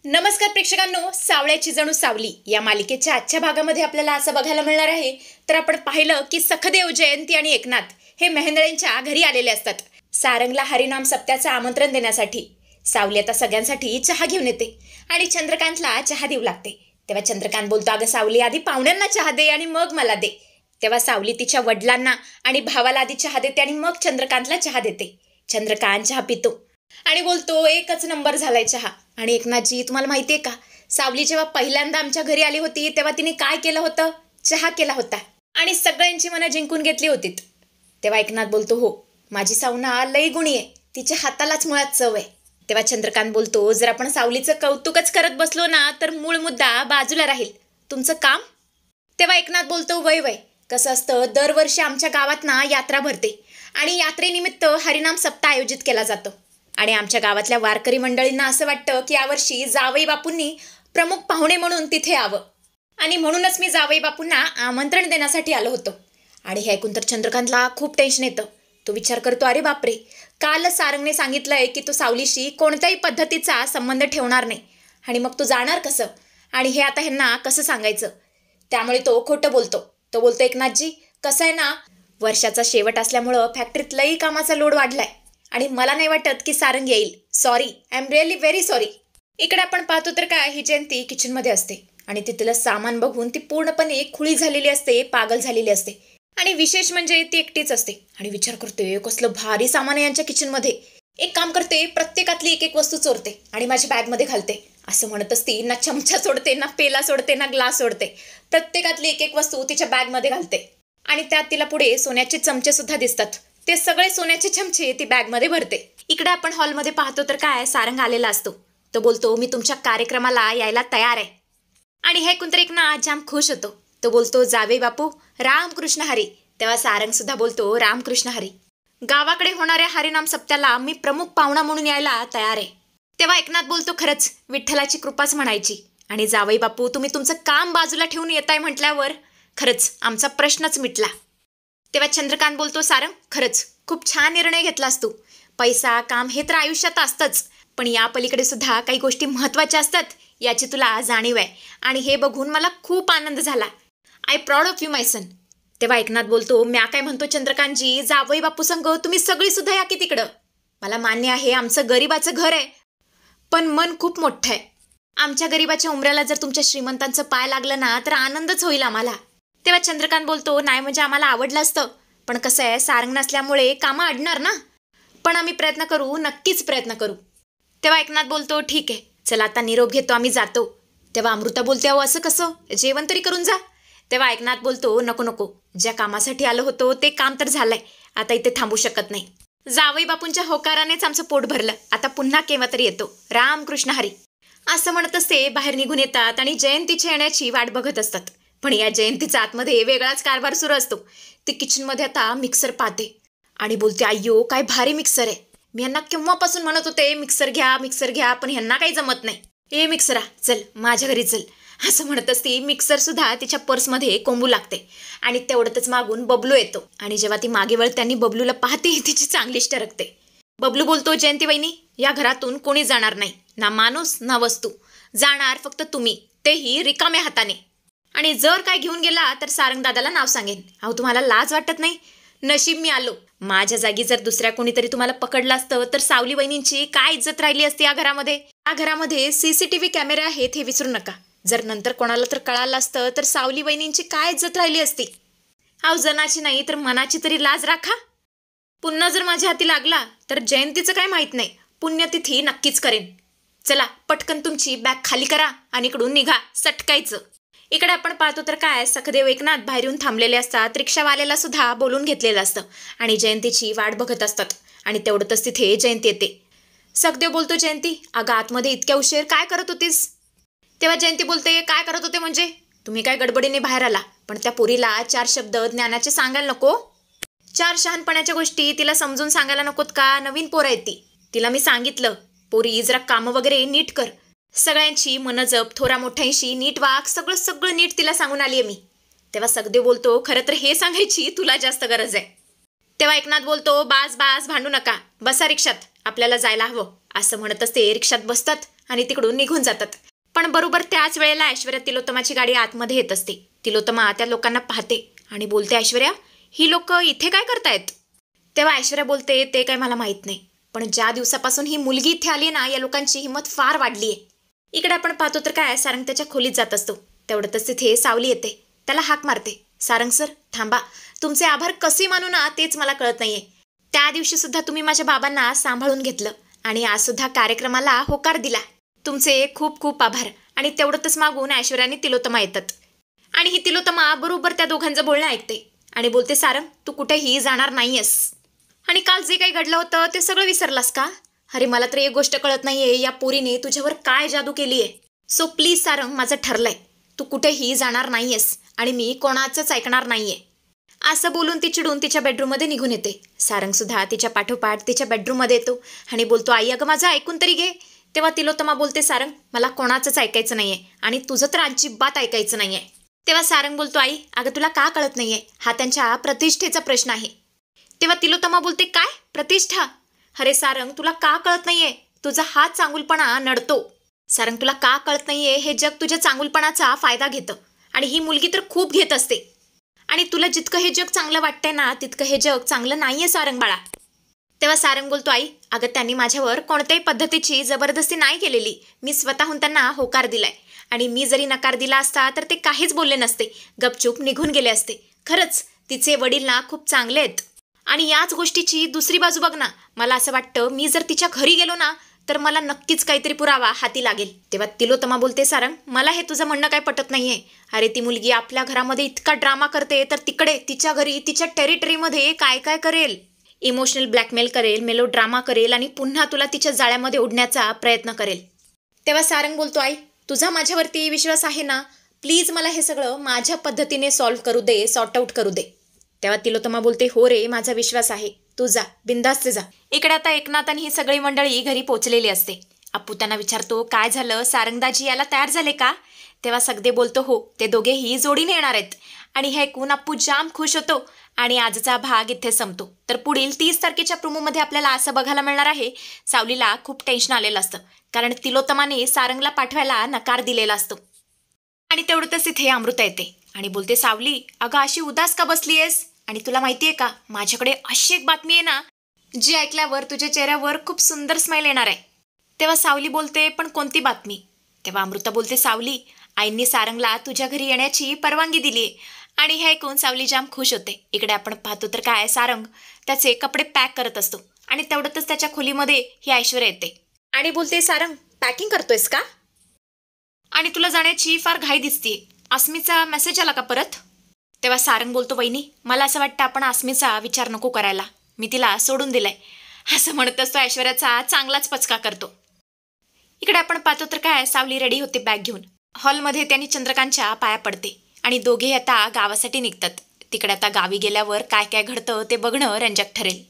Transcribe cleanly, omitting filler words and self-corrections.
नमस्कार प्रेक्षकांनो, सावळ्याची जणू सावली या मालिकेच्या आजच्या भागामध्ये आपल्याला असं बघायला मिळणार आहे. तर आपण पाहिलं की सखदेव, जयंती आणि एकनाथ हे मेहेंदळेंच्या घरी आलेले असतात सारंगला हरिनाम सप्त्याचं आमंत्रण देण्यासाठी. सावली आता सगळ्यांसाठी चहा घेऊन येते आणि चंद्रकांतला चहा देऊ लागते. तेव्हा चंद्रकांत बोलतो, अगं सावली, आधी पाहुण्यांना चहा दे आणि मग मला दे. तेव्हा सावली तिच्या वडिलांना आणि भावाला आधी चहा देते आणि मग चंद्रकांतला चहा देते. चंद्रकांत चहा पितो आणि बोलतो, एकच नंबर झालाय चहा. आणि एकनाथजी, तुम्हाला माहिती आहे का, सावली जेव्हा पहिल्यांदा आमच्या घरी आली होती तेव्हा तिने काय केलं होतं? चहा केला होता आणि सगळ्यांची मनं जिंकून घेतली होती. तेव्हा एकनाथ बोलतो, हो, माझी सावना लई गुणी आहे, तिच्या हातालाच मुळात चव आहे. तेव्हा चंद्रकांत बोलतो, जर आपण सावलीचं कौतुकच करत बसलो ना तर मूळ मुद्दा बाजूला राहील. तुमचं काम? तेव्हा एकनाथ बोलतो, वय वय कसं असतं, दरवर्षी आमच्या गावात ना यात्रा भरते आणि यात्रेनिमित्त हरिनाम सप्ताह आयोजित केला जातो. आणि आमच्या गावातल्या वारकरी मंडळींना असं वाटतं की यावर्षी जावई बापूंनी प्रमुख पाहुणे म्हणून तिथे यावं आणि म्हणूनच मी जावई बापूंना आमंत्रण देण्यासाठी आलो होतो. आणि हे ऐकून तर चंद्रकांतला खूप टेन्शन येतं. तो विचार करतो, अरे बापरे, काल सारंगने सांगितलंय की तो सावलीशी कोणत्याही पद्धतीचा संबंध ठेवणार नाही आणि मग तो जाणार कसं आणि हे आता ह्यांना कसं सांगायचं. त्यामुळे तो खोटं बोलतो. तो बोलतो, एकनाथजी कसं आहे ना, वर्षाचा शेवट असल्यामुळं फॅक्टरीत लई कामाचा लोड वाढलाय आणि मला नाही वाटत की सारंग येईल. Sorry, I am really very sorry. इकडे आपण पाहतो तर काय, ही जयंती किचनमध्ये असते आणि तिथलं सामान बघून ती पूर्णपणे खुळी झालेली असते, पागल झालेली असते. आणि विशेष म्हणजे ती एकटीच असते आणि विचार करते, कसलं भारी सामान आहे यांच्या किचनमध्ये. एक काम करते, प्रत्येकातली एक एक वस्तू चोरते आणि माझ्या बॅगमध्ये घालते. असं म्हणत असती, ना चमचा सोडते, ना पेला सोडते, ना ग्लास सोडते. प्रत्येकातली एक एक वस्तू तिच्या बॅगमध्ये घालते आणि त्यात तिला पुढे सोन्याचे चमचे सुद्धा दिसतात. ते सगळे सोन्याचे चमचे ती बॅगमध्ये भरते. इकडे आपण हॉलमध्ये पाहतो तर काय, सारंग आलेला असतो. तो बोलतो, मी तुमच्या कार्यक्रमाला यायला तयार आहे. आणि हे कुंतर एक ना जाम खुश होतो. तो बोलतो, जावे बापू, रामकृष्ण हरी. तेव्हा सारंग सुद्धा बोलतो, रामकृष्ण हरी. गावाकडे होणाऱ्या हरिनाम सप्त्याला मी प्रमुख पाहुणा म्हणून यायला तयार आहे. तेव्हा एकनाथ बोलतो, खरंच विठ्ठलाची कृपाच म्हणायची. आणि जावई बापू, तुम्ही तुमचं काम बाजूला ठेवून येताय म्हटल्यावर खरंच आमचा प्रश्नच मिटला. तेव्हा चंद्रकांत बोलतो, सारंग खरंच खूप छान निर्णय घेतलास तू. पैसा, काम हे तर आयुष्यात असतंच, पण या पलीकडे सुद्धा काही गोष्टी महत्त्वाच्या असतात याची तुला जाणीव आहे आणि हे बघून मला खूप आनंद झाला. I proud of you my son. तेव्हा एकनाथ बोलतो, म्या काय म्हणतो चंद्रकांतजी, जावई बापू संग तुम्ही सगळी सुद्धा या की तिकडं. मला मान्य आहे, आमचं गरिबाचं घर आहे, पण मन खूप मोठं आहे. आमच्या गरिबाच्या उमऱ्याला जर तुमच्या श्रीमंतांचं पाय लागलं ना तर आनंदच होईल आम्हाला. तेव्हा चंद्रकांत बोलतो, नाही म्हणजे आम्हाला आवडलं असतं, पण कसं आहे, सारंग नसल्यामुळे कामं अडणार ना, पण आम्ही प्रयत्न करू, नक्कीच प्रयत्न करू. तेव्हा एकनाथ बोलतो, ठीक आहे, चला आता निरोप घेतो, आम्ही जातो. तेव्हा अमृता बोलते, अहो असं कसं, जेवण तरी करून जा. तेव्हा एकनाथ बोलतो, नको नको, ज्या कामासाठी आलो होतो ते काम तर झालंय, आता इथे थांबू शकत नाही. जावई बापूंच्या होकारानेच आमचं पोट भरलं, आता पुन्हा केव्हा तरी येतो, रामकृष्ण हरी. असं म्हणतच ते बाहेर निघून येतात आणि जयंतीच्या येण्याची वाट बघत असतात. पण या जयंतीचा आतमध्ये वेगळाच कारभार सुरू असतो. ती किचनमध्ये आता मिक्सर पाहते आणि बोलते, अय्यो काय भारी मिक्सर आहे. मी यांना केव्हापासून म्हणत होते मिक्सर घ्या, मिक्सर घ्या, पण ह्यांना काही जमत नाही. ए मिक्सरा, चल माझ्या घरी चल. असं म्हणतच ती मिक्सर सुद्धा तिच्या पर्समध्ये कोंबू लागते आणि तेवढंच मागून बबलू येतो आणि जेव्हा ती मागे वळ त्यांनी बबलूला पाहते, तिची चांगलीच टरकते. बबलू बोलतो, जयंती वहिनी, या घरातून कोणी जाणार नाही, ना माणूस ना वस्तू. जाणार फक्त तुम्ही, तेही रिकाम्या हाताने. आणि जर काय घेऊन गेला तर सारंग दादाला नाव सांगेन. अहो तुम्हाला लाज वाटत नाही? नशीब मी आलो. माझ्या जागी जर दुसऱ्या कोणीतरी तुम्हाला पकडलं असतं तर सावली वहिनींची काय इज्जत राहिली असती या घरामध्ये. या घरामध्ये CCTV कॅमेरे आहेत हे विसरू नका. जर नंतर कोणाला तर कळालं असतं तर सावली वहिनींची काय इज्जत राहिली असती. अहो जनाची नाही तर मनाची तरी लाज राखा. पुन्हा जर माझ्या हाती लागला तर जयंतीचं काय माहीत नाही, पुण्यतिथी नक्कीच करेन. चला पटकन तुमची बॅग खाली करा आणि इकडून निघा, सटकायचं. इकडे आपण पाहतो तर काय, सखदेव, एकनाथ बाहेर येऊन थांबलेले असतात. रिक्षावाल्याला सुद्धा बोलून घेतलेलं असतं आणि जयंतीची वाट बघत असतात. आणि तेवढंच तिथे जयंती येते. सखदेव बोलतो, जयंती अगं आतमध्ये इतक्या उशीर काय करत होतीस? तेव्हा जयंती बोलते, काय करत होते म्हणजे? तुम्ही काय गडबडीने बाहेर आला, पण त्या पोरीला 4 शब्द ज्ञानाचे सांगायला नको? 4 शहाणपणाच्या गोष्टी तिला समजून सांगायला नकोत का? नवीन पोर आहे ती, तिला मी सांगितलं, पोरी जरा कामं वगैरे नीट कर, सगळ्यांची मन जप, थोरा मोठ्यांशी नीट वाग, सगळं नीट तिला सांगून आली आहे मी. तेव्हा सखदेव बोलतो, खरं तर हे सांगायची तुला जास्त गरज आहे. तेव्हा एकनाथ बोलतो, बास बास भांडू नका, बसा रिक्षात, आपल्याला जायला हवं. असं म्हणतच ते रिक्षात बसतात आणि तिकडून निघून जातात. पण बरोबर त्याच वेळेला ऐश्वर्या तिलोत्तमाची गाडी आतमध्ये येत असते. तिलोत्तमा त्या लोकांना पाहते आणि बोलते, ऐश्वर्या, ही लोक इथे काय करतायत? तेव्हा ऐश्वर्या बोलते, ते काय मला माहित नाही, पण ज्या दिवसापासून ही मुलगी इथे आली ना, या लोकांची हिंमत फार वाढली आहे. इकडे आपण पाहतो तर काय, सारंग त्याच्या खोलीत जात असतो. तेवढ्यातच तिथे सावली येते. त्याला हाक मारते, सारंग सर थांबा, तुमचे आभार कसे मानू ना तेच मला कळत नाहीये. त्या दिवशी सुद्धा तुम्ही माझ्या बाबांना सांभाळून घेतलं आणि आज सुद्धा कार्यक्रमाला होकार दिला. तुमचे खूप खूप आभार. आणि तेवढंच मागून ऐश्वर्याने तिलोत्तमा येतात आणि ही तिलोत्तमा बरोबर त्या दोघांचं बोलणं ऐकते आणि बोलते, सारंग तू कुठेही जाणार नाहीयेस आणि काल जे काही घडलं होतं ते सगळं विसरलास का? अरे मला तर एक गोष्ट कळत नाहीये, या पोरीने तुझ्यावर काय जादू केली आहे. सो प्लीज सारंग, माझं ठरलंय, तू कुठेही जाणार नाहीयेस आणि मी कोणाचंच ऐकणार नाहीये. असं बोलून ती चिडून तिच्या बेडरूममध्ये निघून येते. सारंग सुद्धा तिच्या पाठोपाठ तिच्या बेडरूममध्ये येतो आणि बोलतो, आई अगं माझं ऐकून तरी घे. तेव्हा तिलोत्तमा बोलते, सारंग मला कोणाचंच ऐकायचं नाहीये आणि तुझं तर अजिबात ऐकायचं नाहीये. तेव्हा सारंग बोलतो, आई अगं तुला का कळत नाहीये, हा त्यांच्या प्रतिष्ठेचा प्रश्न आहे. तेव्हा तिलोत्तमा बोलते, काय प्रतिष्ठा? अरे सारंग तुला का कळत नाहीये, तुझा हा चांगुलपणा नडतो. सारंग तुला का कळत नाहीये, हे जग तुझ्या चांगुलपणाचा फायदा घेतं आणि ही मुलगी तर खूप घेत असते. आणि तुला जितकं हे जग चांगलं वाटतंय ना, तितकं हे जग चांगलं नाहीये सारंग बाळा. तेव्हा सारंग बोलतो, आई अगं त्यांनी माझ्यावर कोणत्याही पद्धतीची जबरदस्ती नाही केलेली. मी स्वतःहून त्यांना होकार दिलाय आणि मी जरी नकार दिला असता तर ते काहीच बोलले नसते, गपचूप निघून गेले असते. खरंच तिचे वडील ना खूप चांगले आहेत. आणि याच गोष्टीची दुसरी बाजू बघ ना, मला असं वाटतं मी जर तिच्या घरी गेलो ना तर मला नक्कीच काहीतरी पुरावा हाती लागेल. तेव्हा तिलोत्तमा बोलते, सारंग मला हे तुझं म्हणणं काय पटत नाहीये. अरे ती मुलगी आपल्या घरामध्ये इतका ड्रामा करते तर तिकडे तिच्या घरी तिच्या टेरिटरीमध्ये काय काय करेल. इमोशनल ब्लॅकमेल करेल, मेलो ड्रामा करेल आणि पुन्हा तुला तिच्या जाळ्यामध्ये ओढण्याचा प्रयत्न करेल. तेव्हा सारंग बोलतो, आई तुझा माझ्यावरती विश्वास आहे ना, प्लीज मला हे सगळं माझ्या पद्धतीने सॉल्व्ह करू दे, सॉर्ट आऊट करू दे. तेव्हा तिलोत्तमा बोलते, हो रे माझा विश्वास आहे, तू जा बिंदास्त जा. इकडे आता एकनाथ आणि ही सगळी मंडळी घरी पोहोचलेली असते. अप्पू त्यांना विचारतो, काय झालं, सारंगदाजी याला तयार झाले का? तेव्हा सगळे बोलतो, हो ते दोघेही जोडीने येणार आहेत. आणि हे ऐकून अप्पू जाम खुश होतो आणि आजचा भाग इथे संपतो. तर पुढील 30 तारखेच्या प्रोमोमध्ये आपल्याला असं बघायला मिळणार आहे, सावलीला खूप टेन्शन आलेलं असतं कारण तिलोत्तमाने सारंगला पाठवायला नकार दिलेला असतो. आणि तेवढंच इथे अमृता येते आणि बोलते, सावली अगं अशी उदास का बसलीयेस? आणि तुला माहितीये का, माझ्याकडे अशी एक बातमी आहे ना, जी ऐकल्यावर तुझ्या चेहऱ्यावर खूप सुंदर स्माईल येणार आहे. तेव्हा सावली बोलते, पण कोणती बातमी? तेव्हा अमृता बोलते, सावली आईंनी सारंगला तुझ्या घरी येण्याची परवानगी दिली. आणि हे ऐकून सावली जाम खुश होते. इकडे आपण पाहतो तर काय, सारंग त्याचे कपडे पॅक करत असतो आणि तेवढ्यातच त्याच्या खोलीमध्ये ही ऐश्वर्या येते आणि बोलते, सारंग पॅकिंग करतोयस का? आणि तुला जाण्याची फार घाई दिसतीये, अस्मीचा मेसेज आला का परत? तेव्हा सारंग बोलतो, वहिनी मला असं वाटतं आपण अस्मीचा विचार नको करायला, मी तिला सोडून दिलाय. असं म्हणत असतो ऐश्वर्याचा चांगलाच पचका करतो. इकडे आपण पाहतो तर काय, सावली रेडी होते बॅग घेऊन. हॉलमध्ये त्यांनी चंद्रकांतच्या पाया पडते आणि दोघे आता गावासाठी निघतात. तिकडे आता गावी गेल्यावर काय काय घडतं ते बघणं रंजक ठरेल.